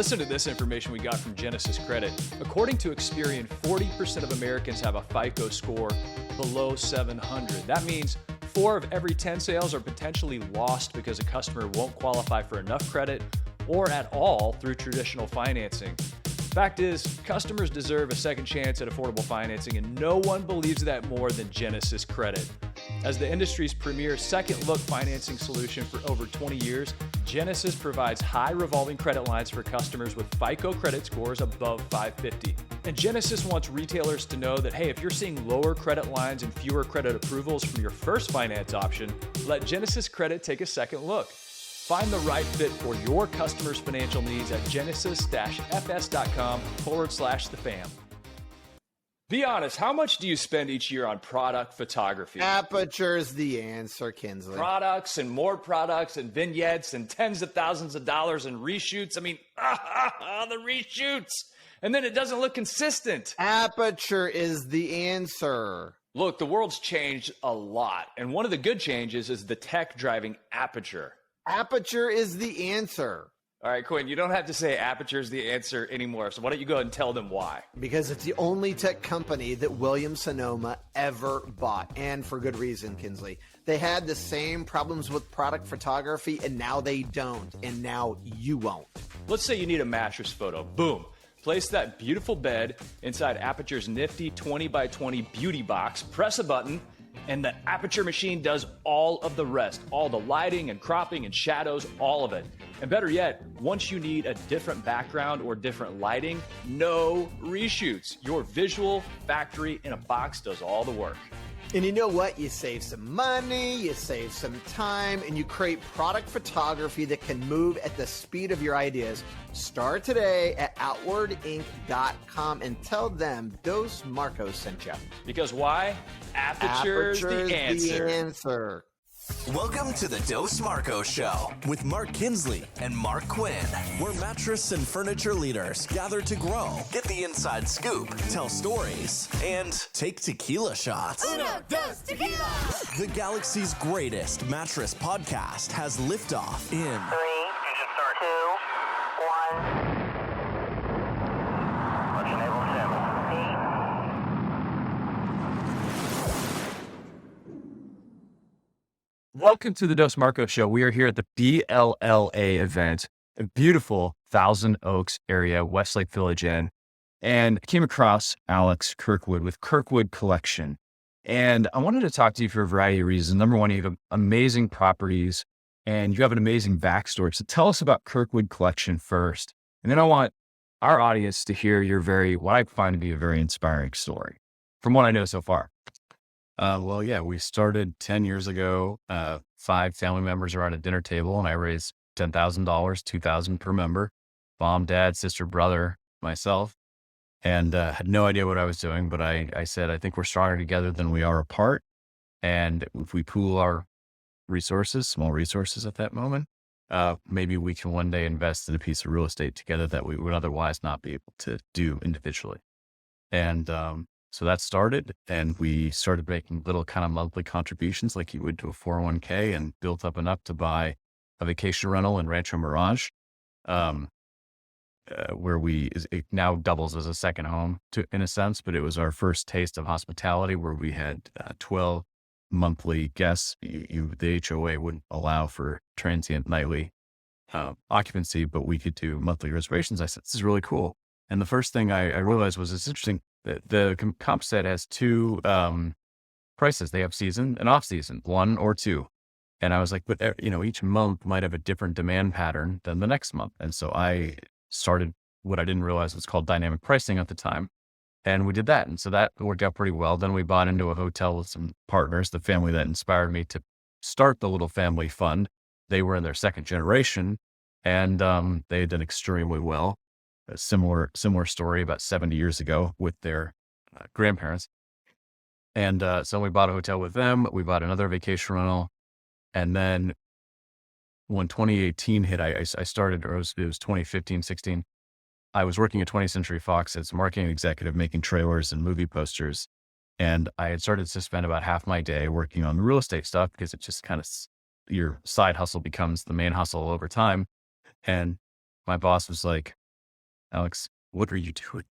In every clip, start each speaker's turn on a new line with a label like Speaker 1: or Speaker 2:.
Speaker 1: Listen to this information we got from Genesis Credit. According to Experian, 40% of Americans have a FICO score below 700. That means 4 of every 10 sales are potentially lost because a customer won't qualify for enough credit or at all through traditional financing. Fact is, customers deserve a second chance at affordable financing, and no one believes that more than Genesis Credit. As the industry's premier second look financing solution for over 20 years, Genesis provides high revolving credit lines for customers with FICO credit scores above 550. And Genesis wants retailers to know that, hey, if you're seeing lower credit lines and fewer credit approvals from your first finance option, let Genesis Credit take a second look. Find the right fit for your customers' financial needs at genesis-fs.com/thefam. Be honest, how much do you spend each year on product photography?
Speaker 2: Aperture's the answer, Kinsley.
Speaker 1: Products and more products and vignettes and tens of thousands of dollars in reshoots. I mean, the reshoots. And then it doesn't look consistent.
Speaker 2: Aperture is the answer.
Speaker 1: Look, the world's changed a lot. And one of the good changes is the tech driving Aperture.
Speaker 2: Aperture is the answer.
Speaker 1: All right, Quinn, you don't have to say Aperture is the answer anymore. So why don't you go ahead and tell them why?
Speaker 2: Because it's the only tech company that Williams-Sonoma ever bought. And for good reason, Kinsley. They had the same problems with product photography, and now they don't. And now you won't.
Speaker 1: Let's say you need a mattress photo. Boom. Place that beautiful bed inside Aperture's nifty 20 by 20 beauty box. Press a button, and the Aperture machine does all of the rest. All the lighting and cropping and shadows, all of it. And better yet, once you need a different background or different lighting, no reshoots. Your visual factory in a box does all the work.
Speaker 2: And you know what? You save some money, you save some time, and you create product photography that can move at the speed of your ideas. Start today at outwardinc.com and tell them Dos Marcos sent you.
Speaker 1: Because why? Aperture's the answer.
Speaker 3: Welcome to the Dos Marcos Show with Mark Kinsley and Mark Quinn, where mattress and furniture leaders gather to grow, get the inside scoop, tell stories, and take tequila shots.
Speaker 4: Uno, dos, tequila!
Speaker 3: The galaxy's greatest mattress podcast has liftoff in
Speaker 4: 3, 2, 1. Let's enable 7, 8.
Speaker 5: Welcome to the Dos Marcos Show. We are here at the BLLA event, a beautiful Thousand Oaks area, Westlake Village Inn. And I came across Alex Kirkwood with Kirkwood Collection. And I wanted to talk to you for a variety of reasons. Number one, you have amazing properties and you have an amazing backstory. So tell us about Kirkwood Collection first. And then I want our audience to hear your what I find to be a very inspiring story from what I know so far.
Speaker 6: We started 10 years ago. 5 family members are at a dinner table, and I raised $10,000, $2,000 per member. Mom, dad, sister, brother, myself, and had no idea what I was doing. But I said, I think we're stronger together than we are apart. And if we pool our resources, small resources at that moment, maybe we can one day invest in a piece of real estate together that we would otherwise not be able to do individually. And so that started, and we started making little kind of monthly contributions like you would to a 401k, and built up enough to buy a vacation rental in Rancho Mirage, where it now doubles as a second home in a sense, but it was our first taste of hospitality where we had 12 monthly guests. The HOA wouldn't allow for transient nightly occupancy, but we could do monthly reservations. I said, this is really cool. And the first thing I realized was it's interesting. The comp set has 2 prices. They have season and off season, 1 or 2. And I was like, but each month might have a different demand pattern than the next month. And so I started what I didn't realize was called dynamic pricing at the time. And we did that. And so that worked out pretty well. Then we bought into a hotel with some partners, the family that inspired me to start the little family fund. They were in their second generation, and they had done extremely well. A similar story about 70 years ago with their grandparents. And so we bought a hotel with them. We bought another vacation rental. And then when 2018 hit, I started, or it was 2015, 16. I was working at 20th Century Fox as a marketing executive, making trailers and movie posters. And I had started to spend about half my day working on the real estate stuff, because it just kind of, your side hustle becomes the main hustle over time. And my boss was like, Alex, what are you doing?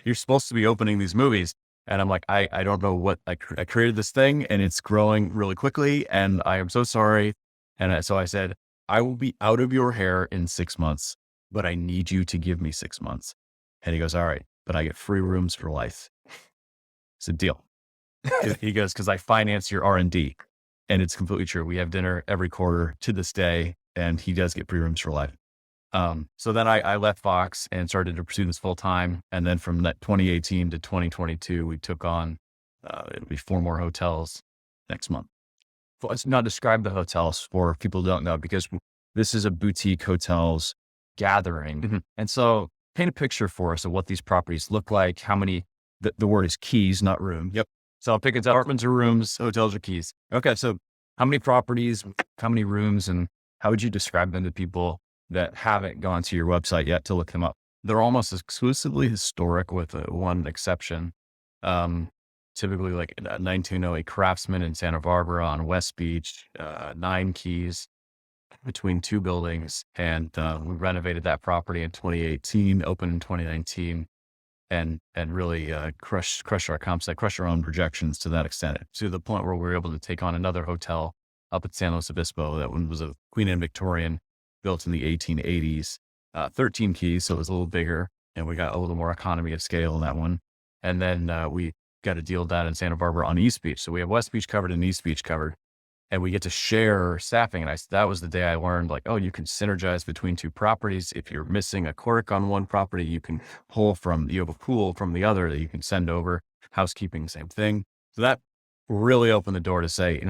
Speaker 6: You're supposed to be opening these movies. And I'm like, I don't know what I created this thing and it's growing really quickly. And I am so sorry. And so I said, I will be out of your hair in 6 months, but I need you to give me 6 months. And he goes, all right, but I get free rooms for life. It's a deal. He goes, because I finance your R&D. And it's completely true. We have dinner every quarter to this day, and he does get free rooms for life. So then I left Fox and started to pursue this full time. And then from that 2018 to 2022, we took on, it'll be 4 more hotels next month.
Speaker 5: Let's not describe the hotels for people who don't know, because this is a boutique hotels gathering.
Speaker 6: Mm-hmm.
Speaker 5: And so paint a picture for us of what these properties look like. How many, the word is keys, not room.
Speaker 6: Yep.
Speaker 5: So I'll pick it up.
Speaker 6: Apartments or rooms, hotels or keys.
Speaker 5: Okay. So how many properties, how many rooms, and how would you describe them to people that haven't gone to your website yet to look them up?
Speaker 6: They're almost exclusively historic with one exception. Typically like a 1908 Craftsman in Santa Barbara on West Beach, 9 keys between 2 buildings. And we renovated that property in 2018, opened in 2019, and really crushed our comp set, crushed our own projections to that extent, to the point where we were able to take on another hotel up at San Luis Obispo. That one was a Queen Anne Victorian, built in the 1880s, 13 keys. So it was a little bigger, and we got a little more economy of scale in that one. And then we got a deal done in Santa Barbara on East Beach. So we have West Beach covered and East Beach covered, and we get to share staffing. And that was the day I learned, like, oh, you can synergize between 2 properties. If you're missing a clerk on one property, you have a pool from the other that you can send over. Housekeeping, same thing. So that really opened the door to say,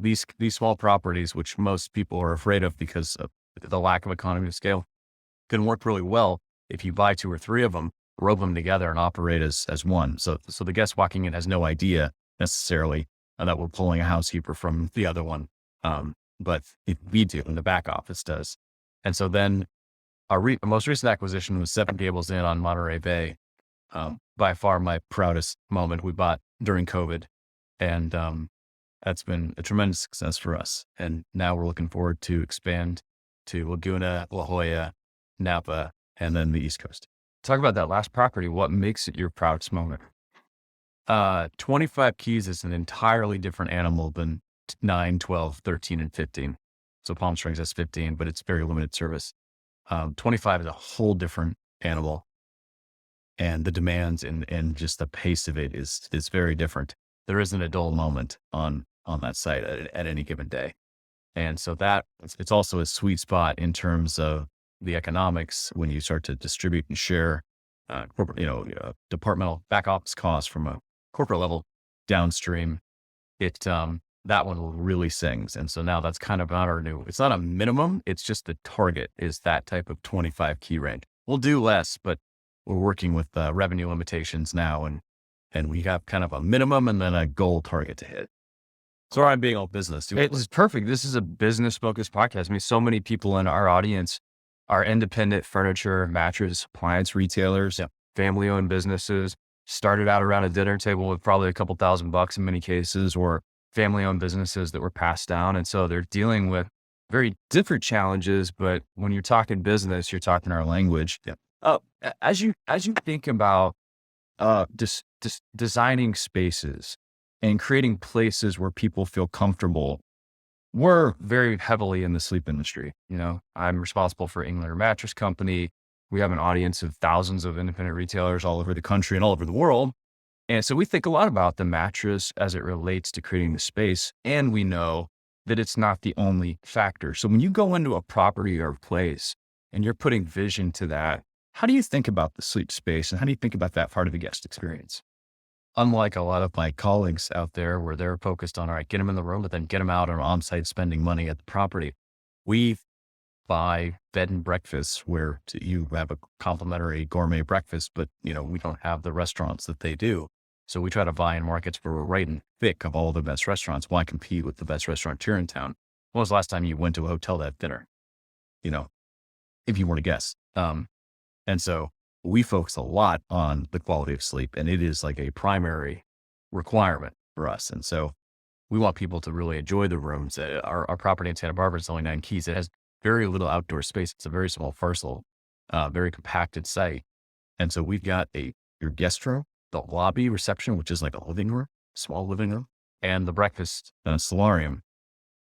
Speaker 6: these small properties, which most people are afraid of because of the lack of economy of scale, can work really well if you buy 2 or 3 of them, rope them together and operate as one. So the guest walking in has no idea necessarily that we're pulling a housekeeper from the other one. But we do, and the back office does. And so then our most recent acquisition was 7 Gables Inn on Monterey Bay. By far my proudest moment we bought during COVID. And that's been a tremendous success for us. And now we're looking forward to expand to Laguna, La Jolla, Napa, and then the East Coast.
Speaker 5: Talk about that last property. What makes it your proudest moment?
Speaker 6: 25 keys is an entirely different animal than 9, 12, 13, and 15. So Palm Springs has 15, but it's very limited service. 25 is a whole different animal. And the demands and just the pace of it is very different. There isn't a dull moment on that site at any given day. And so it's also a sweet spot in terms of the economics when you start to distribute and share corporate, departmental back office costs from a corporate level downstream. That one really sings. And so now that's kind of not it's not a minimum. It's just the target is that type of 25 key range. We'll do less, but we're working with revenue limitations now. And we have kind of a minimum and then a goal target to hit. So I'm being all business.
Speaker 5: It's perfect. This is a business focused podcast. I mean, so many people in our audience are independent furniture, mattress, appliance retailers, family owned businesses, started out around a dinner table with probably a couple $1,000 in many cases, or family owned businesses that were passed down. And so they're dealing with very different challenges, but when you're talking business, you're talking our language. As you think about just designing spaces and creating places where people feel comfortable, we're very heavily in the sleep industry. I'm responsible for England Mattress Company. We have an audience of thousands of independent retailers all over the country and all over the world. And so we think a lot about the mattress as it relates to creating the space. And we know that it's not the only factor. So when you go into a property or a place and you're putting vision to that, how do you think about the sleep space and how do you think about that part of the guest experience?
Speaker 6: Unlike a lot of my colleagues out there where they're focused on, all right, get them in the room, but then get them out on site spending money at the property. We buy bed and breakfasts where you have a complimentary gourmet breakfast, but we don't have the restaurants that they do. So we try to buy in markets where we're right in the thick of all the best restaurants. Why compete with the best restaurateur in town? When was the last time you went to a hotel to have dinner? If you were to guess. And so we focus a lot on the quality of sleep, and it is like a primary requirement for us. And so we want people to really enjoy the rooms. Our property in Santa Barbara is only 9 keys. It has very little outdoor space. It's a very small parcel, very compacted site. And so we've got your guest room, the lobby reception, which is like a living room, small living room, and the breakfast solarium.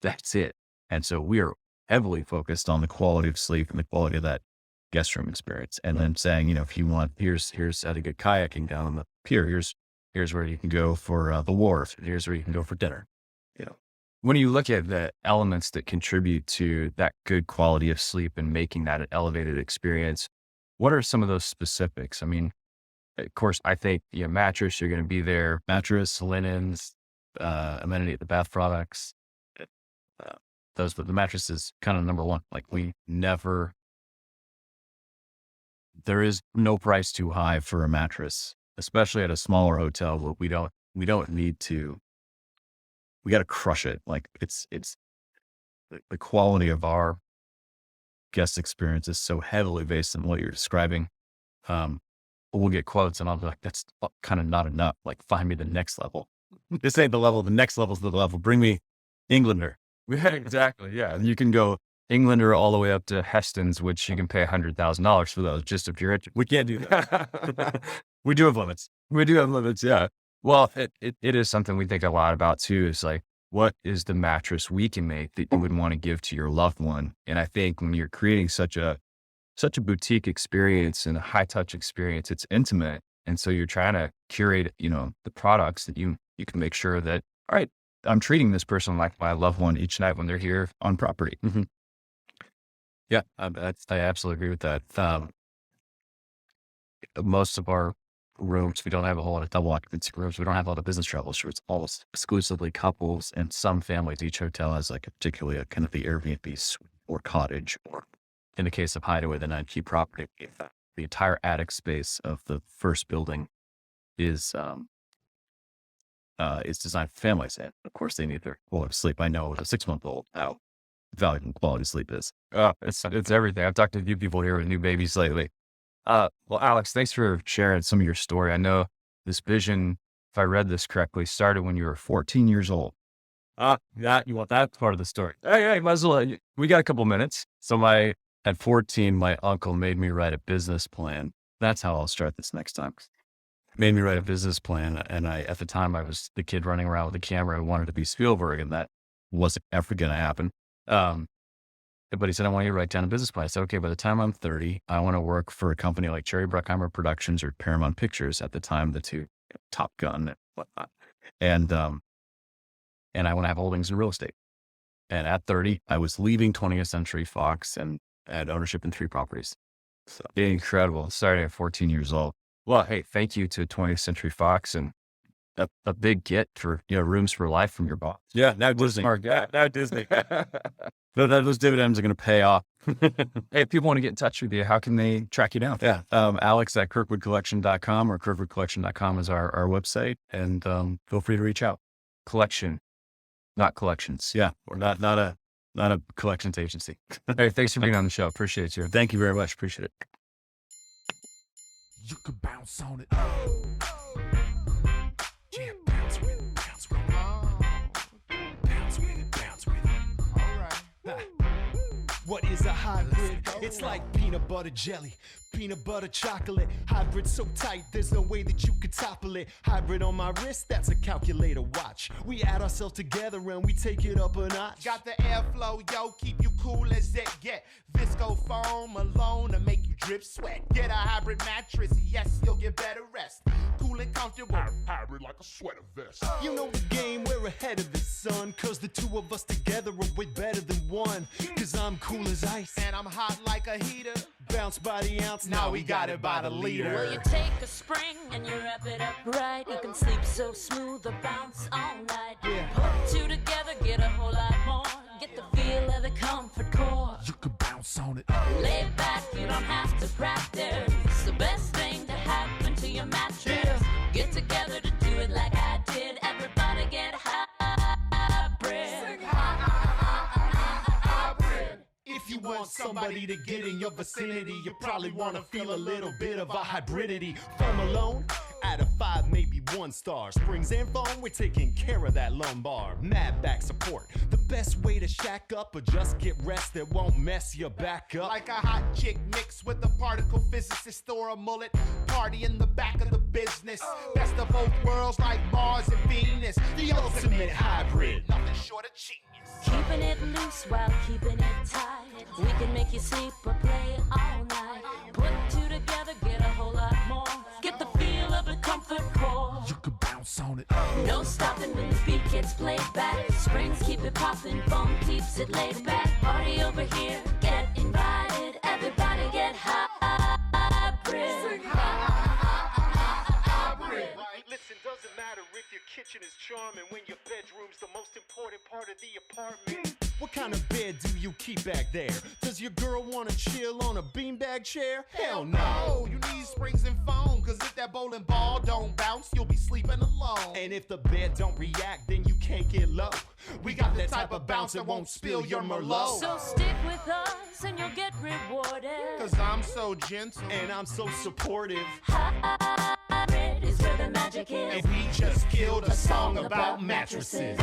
Speaker 6: That's it. And so we are heavily focused on the quality of sleep and the quality of that guest room experience. And then saying, if you want, here's how to get kayaking down on the pier. Here's where you can go for the wharf. Here's where you can go for dinner.
Speaker 5: When you look at the elements that contribute to that good quality of sleep and making that an elevated experience, what are some of those specifics? I mean, of course, I think mattress, you're going to be there, mattress, linens, amenity at the bath products. But the mattress is kind of number one. Like there is no price too high for a mattress, especially at a smaller hotel. But we don't need to. We got to crush it. Like it's the quality of our guest experience is so heavily based on what you're describing. We'll get quotes and I'll be like, that's kind of not enough. Like, find me the next level. This ain't the level. The next level's the level. Bring me Englander. Yeah, exactly. Yeah. You can go Englander all the way up to Heston's, which you can pay $100,000 for those. Just if you're interested. We can't do that. We do have limits. Yeah. Well, it is something we think a lot about too, is like, what is the mattress we can make that you would want to give to your loved one? And I think when you're creating such a boutique experience and a high touch experience, it's intimate. And so you're trying to curate, the products that you can make sure that, all right, I'm treating this person like my loved one each night when they're here on property. Mm-hmm. Yeah, I absolutely agree with that. Most of our rooms, we don't have a whole lot of double occupancy rooms. We don't have a lot of business travel. So it's almost exclusively couples and some families. Each hotel has like particularly a kind of the Airbnb suite or cottage, or in the case of Hideaway, the 9-key property, the entire attic space of the first building is designed for families. And of course they need their quality of sleep. I know with a 6-month-old how valuable quality sleep is. It's everything. I've talked to a few people here with new babies lately. Well, Alex, thanks for sharing some of your story. I know this vision, if I read this correctly, started when you were 14 years old. You want that part of the story? Hey, might as well. We got a couple minutes. So at 14, my uncle made me write a business plan. That's how I'll start this next time. Made me write a business plan. And at the time, I was the kid running around with a camera and wanted to be Spielberg, and that wasn't ever going to happen. But he said, I want you to write down a business plan. I said, okay, by the time I'm 30, I want to work for a company like Cherry Bruckheimer Productions or Paramount Pictures at the time, the two, Top Gun and whatnot. And I want to have holdings in real estate. And at 30, I was leaving 20th Century Fox and had ownership in 3 properties. So incredible. Starting at 14 years old. Well, hey, thank you to 20th Century Fox and a big get for, rooms for life from your boss. Yeah. Now Disney. Now Disney. Those dividends are going to pay off. Hey, if people want to get in touch with you, how can they track you down? Yeah. Alex at kirkwoodcollection.com or kirkwoodcollection.com is our website. And feel free to reach out. Collection, not collections. Yeah. We're not a collections agency. Hey, thanks for being on the show. Appreciate you. Thank you very much. Appreciate it.
Speaker 7: You could bounce on it. Yeah, bounce with it, bounce with it. Bounce with it, bounce with it. All right. What is a hybrid? It's like peanut butter jelly, peanut butter chocolate. Hybrid so tight, there's no way that you could topple it. Hybrid on my wrist, that's a calculator watch. We add ourselves together and we take it up a notch.
Speaker 8: Got the airflow, yo, keep you cool as it get. Visco foam alone to make you drip sweat. Get a hybrid mattress, yes, you'll get better rest. Cool and comfortable,
Speaker 7: Hybrid like a sweater vest.
Speaker 8: you know the game, we're ahead of the sun. Cause the two of us together are way better than one. Cause I'm cool as ice, and I'm hot like a heater. bounce by the ounce, now we got it by the liter.
Speaker 9: Well, you take a spring and you wrap it up right. You can sleep so smooth or bounce all night.
Speaker 8: Yeah.
Speaker 9: Put 2 together, get a whole lot more. Get the feel of the comfort core.
Speaker 7: You could bounce on it.
Speaker 9: Lay back, you don't have to practice. It's the best thing to happen to your mattress. Get together to do it like I did. Everybody get hybrid.
Speaker 8: If you want somebody to get in your vicinity, you probably want to feel a little bit of a hybridity. Foam alone Out of 5, maybe 1 star. Springs and foam, we're taking care of that lumbar. Mad back support, the best way to shack up or just get rest that won't mess your back up.
Speaker 7: Like a hot chick mixed with a particle physicist or a mullet. Party in the back of the business. Best of both worlds like Mars and Venus. The ultimate hybrid. Nothing short of genius.
Speaker 9: Keeping it loose while keeping it tight. We can make you sleep or play all night. Put 2 together, get a whole lot more. Get the feel of the comfort core.
Speaker 7: You can bounce on it.
Speaker 9: No stopping when the beat gets played back. Springs keep it popping, foam keeps it laid back. Party over here, get invited. Everybody get hybrid.
Speaker 8: Listen, doesn't matter if your kitchen is charming when your bedroom's the most important part of the apartment. What kind of bed do you keep back there? Does your girl wanna chill on a beanbag chair? Hell no!
Speaker 7: You need springs and foam, cause if that bowling ball don't bounce, you'll be sleeping alone.
Speaker 8: And if the bed don't react, then you can't get low. We got the type of bounce that won't spill your Merlot.
Speaker 9: So stick with us and you'll get rewarded.
Speaker 7: Cause I'm so gentle
Speaker 8: And I'm so supportive.
Speaker 9: Hybrid is where the magic is.
Speaker 7: and we just killed a song about mattresses.